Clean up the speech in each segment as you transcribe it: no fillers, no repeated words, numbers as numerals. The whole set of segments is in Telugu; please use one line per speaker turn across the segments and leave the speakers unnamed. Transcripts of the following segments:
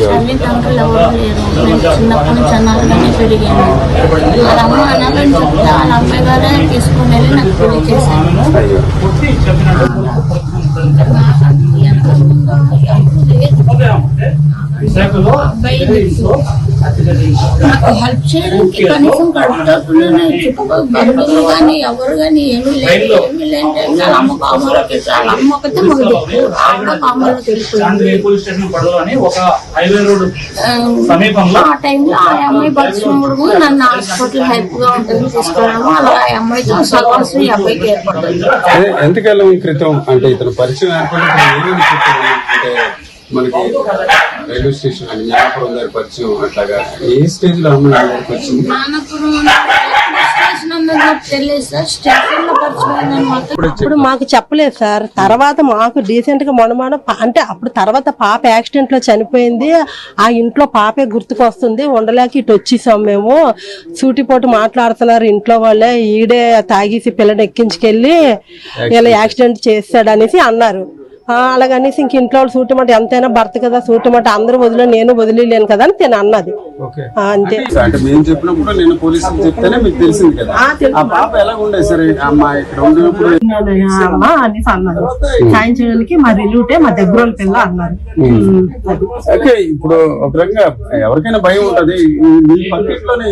తల్లిదండ్రులు ఎవరు లేరు. నేను చిన్నప్పటి నుంచి అనాథగానే పెరిగాను. వాళ్ళ అమ్మ అనాథని చెప్తే వాళ్ళ అమ్మాయి గారే తీసుకుని వెళ్ళి నాకు పెళ్లి చేశాను. నాకు హెల్ప్ చేయడానికి కనీసం కడుపులో బంధువులు కానీ ఎవరు కానీ ఏమీ లేదు. వాళ్ళ అమ్మ కామలోకి వాళ్ళ అమ్మ ఒకటే మాకు ఆవిడ కామలోకి వెళ్ళిపోయింది. ఆ టైంలో ఆ అమ్మాయి బతుకుడు నన్ను హాస్పిటల్ హెల్ప్ గా ఉంటుంది తీసుకున్నాము. అలా ఆ అమ్మాయితో సహవాసం ఈ అబ్బాయికి ఏర్పడుతుంది.
ఎంతకాలం క్రితం అంటే ఇతను పరిచయం అంటే మనకి రైల్వే స్టేషన్ అని జ్ఞానపురం గారి పరిచయం అట్లాగా ఏ స్టేజ్ లో అమ్మాయి వచ్చింది?
ఇప్పుడు మాకు చెప్పలేదు సార్. తర్వాత మాకు డీసెంట్ గా మొనమాన అంటే అప్పుడు తర్వాత పాప యాక్సిడెంట్ లో చనిపోయింది. ఆ ఇంట్లో పాపే గుర్తుకొస్తుంది. ఉండలేక ఇటు వచ్చేసాం మేము. సూటిపోటు మాట్లాడుతున్నారు ఇంట్లో వాళ్ళే. ఈడే తాగేసి పిల్లని ఎక్కించుకెళ్ళి ఇలా యాక్సిడెంట్ చేస్తాడనేసి అన్నారు. అలాగనేసి ఇంక ఇంట్లో వాళ్ళు సూటిమాట ఎంతైనా భర్త కదా, సూటిమాట అందరూ నేను వదిలేను కదా అని తిన అన్నది. అంతే.
అంటే మేము చెప్పినప్పుడు నేను పోలీసులు చెప్తేనే మీకు తెలిసింది కదా. ఆ పాప ఎలా ఉండేది సరే అమ్మా ఇక్కడ ఉండేప్పుడు
అమ్మా అనేసి అన్నారు. సాయం చేయడానికి మా రిలేటివ్ మా దగ్గర వాళ్ళ పిల్ల అన్నారు.
ఓకే. ఇప్పుడు ఒక రకంగా ఎవరికైనా భయం ఉంటది. మీ పక్కలోనే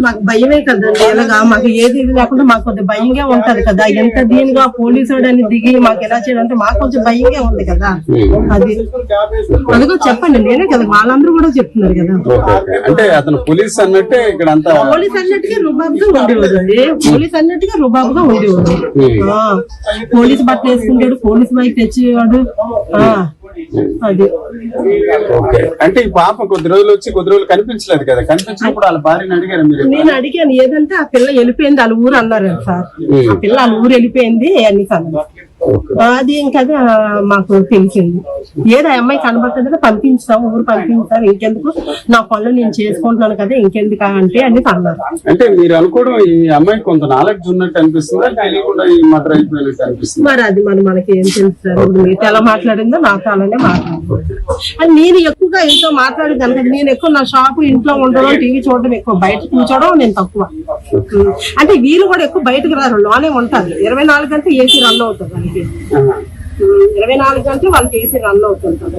మాకు భయమే కదండి. ఎలాగా మాకు ఏది లేకుండా మాకు కొద్దిగా భయంగా ఉంటది కదా. ఎంత దీనిగా పోలీసు అని దిగి మాకు ఎలా చేయాలంటే మాకు కొంచెం భయంగా ఉంది కదా. అది అదిగో చెప్పండి. నేనే కదా, వాళ్ళందరూ కూడా చెప్తున్నారు కదా.
అంటే అతను పోలీస్ అన్నట్టే ఇక్కడ అంతా
పోలీస్ అన్నట్టుగా రుబాబుగా ఉండేవాడు అండి. పోలీస్ అన్నట్టుగా రుబాబుగా ఉండేవాడు. పోలీసు బట్టలు వేసుకుంటాడు, పోలీసు బైక్ తెచ్చేవాడు. అది
ఓకే. అంటే ఈ పాప కొద్ది రోజులు వచ్చి కొద్ది రోజులు కనిపించలేదు కదా. కనిపించినప్పుడు వాళ్ళ భార్యని అడిగారు మీరు?
నేను అడిగాను. ఏదంటే ఆ పిల్ల వెళ్ళిపోయింది వాళ్ళ ఊరు అన్నారు సార్. ఆ పిల్ల వాళ్ళ ఊరు వెళ్ళిపోయింది అని అన్నారు. అది ఇంకా మాకు తెలిసింది. ఏదో అమ్మాయి కనబడుతుంది పంపించాం, ఊరు పంపించాం. ఇంకెందుకు నా పనులు నేను చేసుకుంటున్నాను కదా, ఇంకెందుకు అంటే అని అన్నారు.
అంటే మీరు అనుకోవడం ఈ అమ్మాయి కొంత నాలెడ్జ్ ఉన్నట్టు అనిపిస్తుందా, తెలియకుండా ఈ మటర్ అయిపోయినట్టు అనిపిస్తుంది?
మరి అది మనకి ఏం తెలుస్తారు. ఇప్పుడు మీతో ఎలా మాట్లాడిందో నాతో అలానే మాట్లాడుతుంది. అది నేను ఎక్కువగా ఇంట్లో మాట్లాడేది అంటే నేను ఎక్కువ నా షాపు ఇంట్లో ఉండడం, టీవీ చూడడం ఎక్కువ, బయట కూర్చోవడం నేను తక్కువ. అంటే వీళ్ళు కూడా ఎక్కువ బయటకు రారు, లోనే ఉంటారు. 24 గంటలు ఏసీ రన్ అవుతుంది. 24 గంటలు వాళ్ళకి ఏసీ రన్ అవుతుంటారు.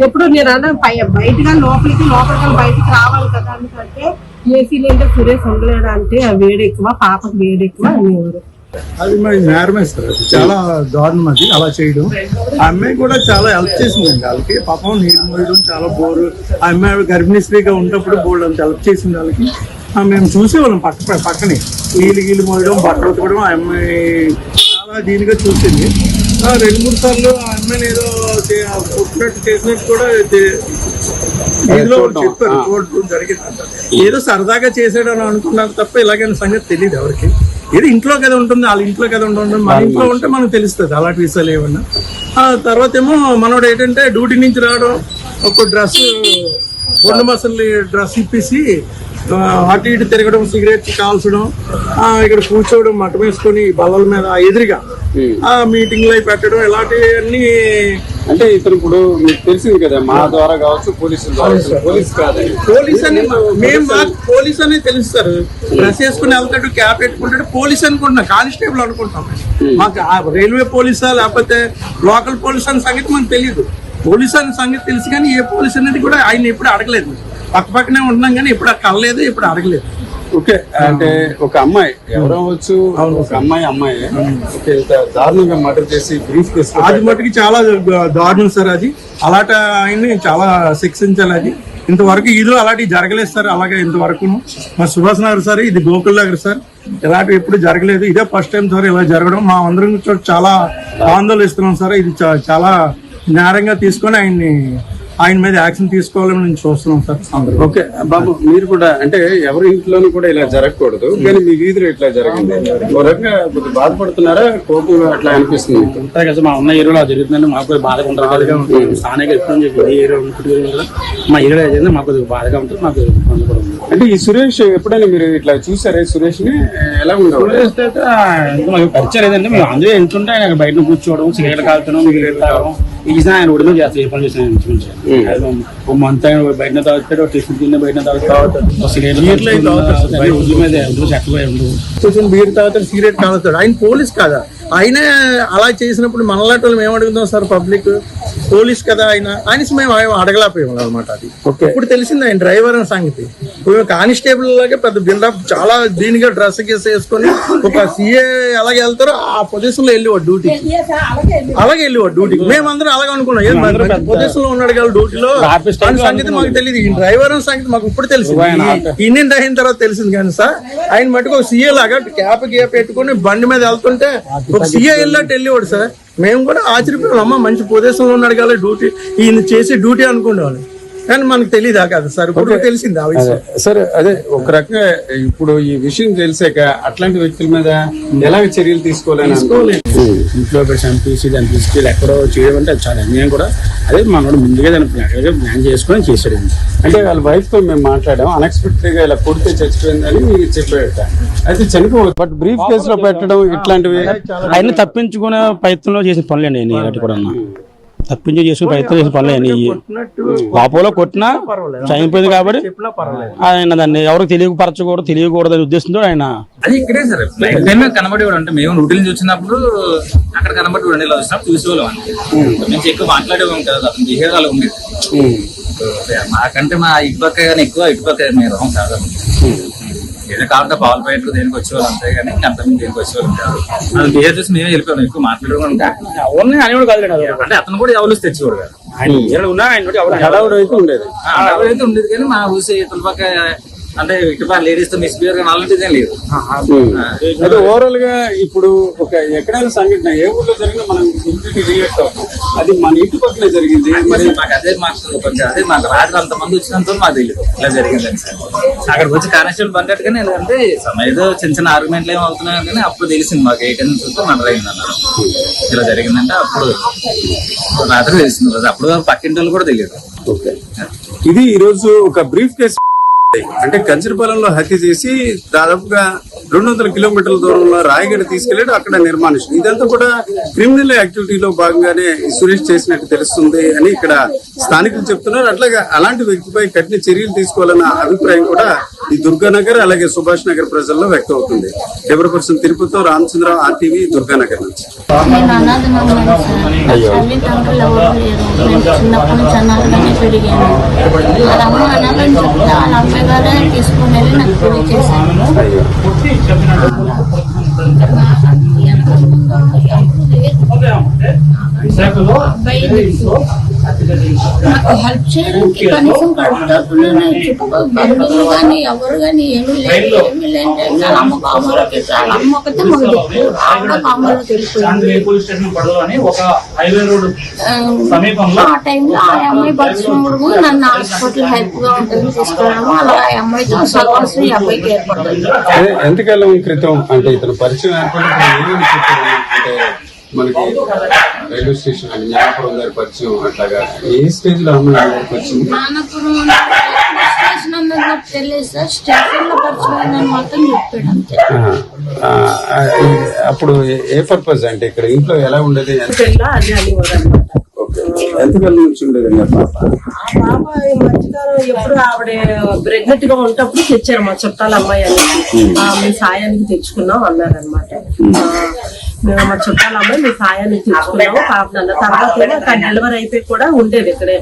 ఎప్పుడు నేను బయటగా లోపలికి బయటకు రావాలి కదా. ఎందుకంటే ఏసీ లేదంటే సురేష్ ఉండలేడు అంటే వేడి ఎక్కువ, పాపకు వేడి ఎక్కువ అనేవారు.
అది మరి నేరమే సార్. అది చాలా దారుణం అది అలా చేయడం. ఆ అమ్మాయి కూడా చాలా హెల్ప్ చేసిందండి వాళ్ళకి. పాపం నీళ్ళు మోయడం చాలా బోరు. ఆ అమ్మాయి గర్భిణీ స్త్రీగా ఉన్నప్పుడు బోర్డు అంత హెల్ప్ చేసింది వాళ్ళకి. మేము చూసేవాళ్ళం పక్కనే నీళ్ళు మోయడం, బట్టలు ఉతకడం. ఆ అమ్మాయి చాలా దీనిగా చూసింది. 2-3 సార్లు ఆ అమ్మాయిని ఏదో పుట్టినట్టు చేసినట్టు కూడా ఇందులో చెప్పారు. చూడటం జరిగింది. ఏదో సరదాగా చేసాడు అని అనుకున్నారు తప్ప ఇలాగైన సంగతి తెలియదు ఎవరికి. ఏదో ఇంట్లో కదా ఉంటుంది, వాళ్ళ ఇంట్లో కదా ఉంటుంది. మన ఇంట్లో ఉంటే మనకు తెలుస్తుంది అలాంటి విషయాలు ఏమన్నా. తర్వాత ఏమో మనోడు ఏంటంటే డ్యూటీ నుంచి రావడం, ఒక డ్రెస్ బొండు మసలి డ్రెస్ ఇప్పేసి అటు ఇటు తిరగడం, సిగరెట్ కాల్చడం, ఇక్కడ కూర్చోవడం, మఠం వేసుకొని బల్లల మీద ఎదురుగా మీటింగ్లు అయి పెట్టడం, ఇలాంటివన్నీ.
అంటే ఇతను ఇప్పుడు మీకు తెలిసింది కదా, మా ద్వారా కావచ్చు, పోలీసు
పోలీస్ అని మేము పోలీస్ అనే తెలుస్తారు. డ్రెస్ వేసుకుని వెళ్తాడు, క్యాప్ పెట్టుకుంటాడు, పోలీస్ అనుకుంటున్నాం, కానిస్టేబుల్ అనుకుంటాం. మాకు రైల్వే పోలీసా లేకపోతే లోకల్ పోలీస్ అనే సంగతి మనకు తెలియదు. పోలీస్ అనే సంగతి తెలుసు కానీ ఏ పోలీస్ అనేది కూడా ఆయన ఎప్పుడు అడగలేదు. పక్కనే ఉంటున్నాం కానీ ఎప్పుడు కలలేదు, ఎప్పుడు అడగలేదు.
ఓకే. అంటే ఒక అమ్మాయి ఎవరో వచ్చు, ఒక అమ్మాయి దారుణంగా మర్డర్ చేసి బ్రీఫ్ కేసు,
అది మటుకి చాలా దారుణం సార్. అది అలాంటి ఆయన్ని చాలా శిక్షించాలి. అది ఇంతవరకు ఇదిలో అలాంటివి జరగలేదు సార్. అలాగే ఇంతవరకు మా సుభాష్ నగర్ సార్, ఇది గోకుల్ నగర్ సార్, ఇలాంటివి ఎప్పుడు జరగలేదు. ఇదే ఫస్ట్ టైం సార్ ఇలా జరగడం. మా అందరం చాలా ఆందోళన ఇస్తున్నాం సార్. ఇది చాలా నేరంగా తీసుకొని ఆయన మీద యాక్షన్ తీసుకోవాలని నేను చూస్తున్నాం సార్.
ఓకే బాబు, మీరు కూడా అంటే ఎవరి ఇంట్లోనూ కూడా ఇలా జరగకూడదు, కానీ మీ వీధిలో ఇట్లా జరిగింది. ఒక రకంగా కొద్దిగా బాధపడుతున్నారా, కోపంగా అట్లా అనిపిస్తుంది?
ఉంటాయి కదా, మా ఉన్న ఏరియాలో జరుగుతుందంటే మాకు బాధగా ఉంటుంది. స్థానికంగా ఎప్పుడు చెప్పి ఏ ఏరియా మా ఏరియా అయితే మాకు కొద్దిగా బాధగా ఉంటుంది. మాకు
అంటే ఈ సురేష్ ఎప్పుడైనా మీరు ఇట్లా చూసారా? సురేష్ ని ఎలా ఉండవు?
సురేష్ అయితే మాకు పరిచయం లేదంటే మేము అందులో ఎంతుంటే బయట కూర్చోవడం, సిగరెట్ కాల్చడం, మిగిలిన తాగడం, ఈసిన ఆయన ఒడి మీద చేస్తాడు, ఏ పని చేసిన ఓ మంత్ ఆయన బయట తాగుతాడు, టిఫిన్ తిన్న బయట తాగుతాడు,
బీర్ తాగుతాడు, సిగరెట్ తాగుతాడు. ఆయన పోలీస్ కదా, ఆయన అలా చేసినప్పుడు మనలాంటి వాళ్ళు మేము అడుగుతాం సార్? పబ్లిక్ పోలీస్ కదా ఆయన మేము అడగలేకపోయాం అనమాట. అది ఇప్పుడు తెలిసింది ఆయన డ్రైవర్ అనే సంగతి. ఇప్పుడు కానిస్టేబుల్ లాగే పెద్ద బిల్డప్ చాలా దీనిగా డ్రెస్ గీస్ వేసుకొని ఒక సిఏ అలాగే వెళ్తారో ఆ పొజిషన్ లో వెళ్ళేవాడు డ్యూటీకి, అలాగే వెళ్ళేవాడు డ్యూటీకి. మేమందరం అలాగే అనుకున్నాం, ఏం పొజిషన్ లో ఉన్నాడు కదా డ్యూటీలో సంగతి మాకు తెలియదు. ఈ డ్రైవర్ అనే సంగతి మాకు ఇప్పుడు తెలిసింది, ఇండియన్ అయిన తర్వాత తెలిసింది. కానీ సార్ ఆయన మటుకు ఒక సిఏ లాగా క్యాప్ పెట్టుకుని బండి మీద వెళ్తుంటే ఒక సిఏ వెళ్ళినట్టు వెళ్ళేవాడు సార్. మేము కూడా ఆశ్చర్యపోయాం, అమ్మ మంచి పొజిషన్లో ఉన్నాడు కదా డ్యూటీ, ఈయన చేసే డ్యూటీ అనుకునేవాళ్ళు. కానీ మనకు తెలియదా కదా సార్, ఇప్పుడు తెలిసింది ఆ విషయం.
సరే, అదే ఒక రకంగా ఇప్పుడు ఈ విషయం తెలిసాక అట్లాంటి వ్యక్తుల మీద ఎలాగ చర్యలు తీసుకోలేదు?
ఇంట్లో చంపేసి దాన్ని తీసుకెళ్ళి ఎక్కడో చేయడం అంటే చాలా అన్యాయం కూడా. అదే మనోడు ముందుగా దాన్ని ప్లాన్ చేసుకొని చేశాడు.
అంటే వాళ్ళ వైఫ్ తో మేము మాట్లాడాం, అన్ఎక్స్పెక్టెడ్ గా ఇలా కొడితే చచ్చిపోయిందని మీరు చెప్పాడట. అయితే చనిపోవచ్చు, బట్ బ్రీఫ్ కేసులో పెట్టడం ఇట్లాంటివి
ఆయన తప్పించుకునే ప్రయత్నంలో చేసిన పనులేండి అన్ని. ఇలాంటి కూడా తప్పించి చేసుకుని ప్రయత్నం చేసిన పనులు అన్ని. పాపలో కొట్టినా చనిపోయింది కాబట్టి ఆయన దాన్ని ఎవరికి తెలియకూడదు అనే ఉద్దేశంతో ఆయన
అది ఇక్కడే సార్ లైఫ్ టైం కనబడేవాడు. అంటే మేము రూటీన్ చూసినప్పుడు అక్కడ కనబడి ఇలా వచ్చినప్పుడు చూసేవాళ్ళం అంతే. మేము ఎక్కువ మాట్లాడేవాం కదా, అతను బిహేవియర్ అలా ఉండేది. మాకంటే మా ఇటుపక్క కానీ ఎక్కువ ఇటుపక్క మేము రాం కాదు. ఏదో కాకుండా పాలు బయటకు దేనికి వచ్చేవాళ్ళు అంతే, కానీ అంతమంది దేనికి వచ్చేవాళ్ళు కాదు. అది బిహేవ్ చేసి మేమే వెళ్ళిపోయాం, ఎక్కువ మాట్లాడేవాళ్ళం
ఎవరిని అనేవాడు కాదు.
అంటే అతను కూడా ఎవరు తెచ్చేవాడు కదా,
హడావుడు అయితే ఉండేది.
అయితే ఉండేది. కానీ మా ఊసి ఇటుపక్క అంటే ఇటుపక్క లేడీస్ తో మిస్బిహేవ్ కానీ అలాంటిది ఏం లేదు.
అయితే ఓవరాల్ గా ఇప్పుడు ఒక ఎక్కడైనా సంఘటన ఏ ఊర్లో జరిగినా మనం ఇంటికి రియాక్ట్ అవుతాం, అది మన ఇంటి పక్కనే జరిగింది.
మరి మాకు అదే కొంచెం అదే మాకు రాత్రి అంతమంది వచ్చినంత మాకు తెలియదు ఇలా జరిగిందని సార్. అక్కడికి వచ్చి కానిస్టేబుల్ పడ్డట్టుగానే ఎందుకంటే ఏదో చిన్న చిన్న ఆర్గ్యుమెంట్లు ఏమి అవుతున్నాయి కానీ అప్పుడు తెలిసింది మాకు 8 చూస్తే మర్డర్ అయింది అన్నారు. ఇలా జరిగిందంటే అప్పుడు రాత్రి తెలిసింది. అప్పుడు పక్కింటి వాళ్ళు కూడా తెలియదు.
ఇది ఈ రోజు ఒక బ్రీఫ్ కేసు. అంటే కంచరపాలెంలో హత్య చేసి దాదాపుగా 200 కిలోమీటర్ల దూరంలో రాయగడ తీసుకెళ్లాడు, అక్కడ నిర్మానుష్యం. ఇదంతా కూడా క్రిమినల్ యాక్టివిటీలో భాగంగానే సురేష్ చేసినట్టు తెలుస్తుంది అని ఇక్కడ స్థానికులు చెప్తున్నారు. అట్లాగే అలాంటి వ్యక్తిపై కఠిన చర్యలు తీసుకోవాలన్న అభిప్రాయం కూడా ఈ దుర్గానగర్ అలాగే సుభాష్ నగర్ ప్రజల్లో వ్యక్తం అవుతుంది. కెమెరా పర్సన్ తిరుపతితో రామచంద్ర, RTV, దుర్గానగర్ నుంచి.
నేను అనాథనమ్మని సార్, తల్లిదండ్రులు ఎవరు లేరు. నేను చిన్నప్పటి నుంచి అనాథగానే పెరిగాను. వాళ్ళ అమ్మ అనాథని చెప్తే వాళ్ళ అమ్మాయి గారే తీసుకుని వెళ్ళి నాకు పెళ్లి చేశాను. అబ్బాయి నాకు హెల్ప్ చేయడానికి కనీసం కడుపుతాను. చుట్టుపక్కల బంధువులు కానీ ఎవరు కానీ ఏమీ లేదు. వాళ్ళ అమ్మ కామాలకి వాళ్ళ అమ్మ ఒకటే మాకు ఆవిడ కామాలకు వెళ్ళిపోయింది. ఆ టైంలో ఆ అమ్మాయి బతుకున్నప్పుడు నన్ను హాస్పిటల్ హెల్ప్ గా ఉంటుంది తీసుకురావడం, అలా ఆ అమ్మాయితో సర్వస్వం ఈ అబ్బాయికి ఏర్పడుతుంది.
ఎంతకాలం క్రితం అంటే ఇతను పరిచయం అంటే మనకి రైల్వే స్టేషన్ అని జ్ఞానపురం గారి పరిచయం అట్లాగా ఏ స్టేజ్ లో అమ్మాయి వచ్చింది?
జ్ఞానపురం స్టేషన్ అన్నది తెలియదు సార్, స్టేషన్ లో పరిచయం మాత్రం చెప్పాడు అంతే.
అప్పుడు ఏ పర్పస్ అంటే ఇక్కడ ఇంట్లో ఎలా ఉండేది? ఎంతకాలం నుంచి ఉండేది
ఆ పాప ఈ మధ్యకాలం ఎప్పుడు ఆవిడ ప్రెగ్నెంట్ గా ఉన్నప్పుడు తెచ్చారు మా చుట్టాల అమ్మాయి అనేది. మీ సాయానికి తెచ్చుకున్నాం అన్నారనమాట. మేము మా చుట్టాల అమ్మాయి మీ సాయానికి తెచ్చుకున్నాము పాప. తర్వాత డెలివరీ అయిపోయి కూడా ఉండేది ఇక్కడే.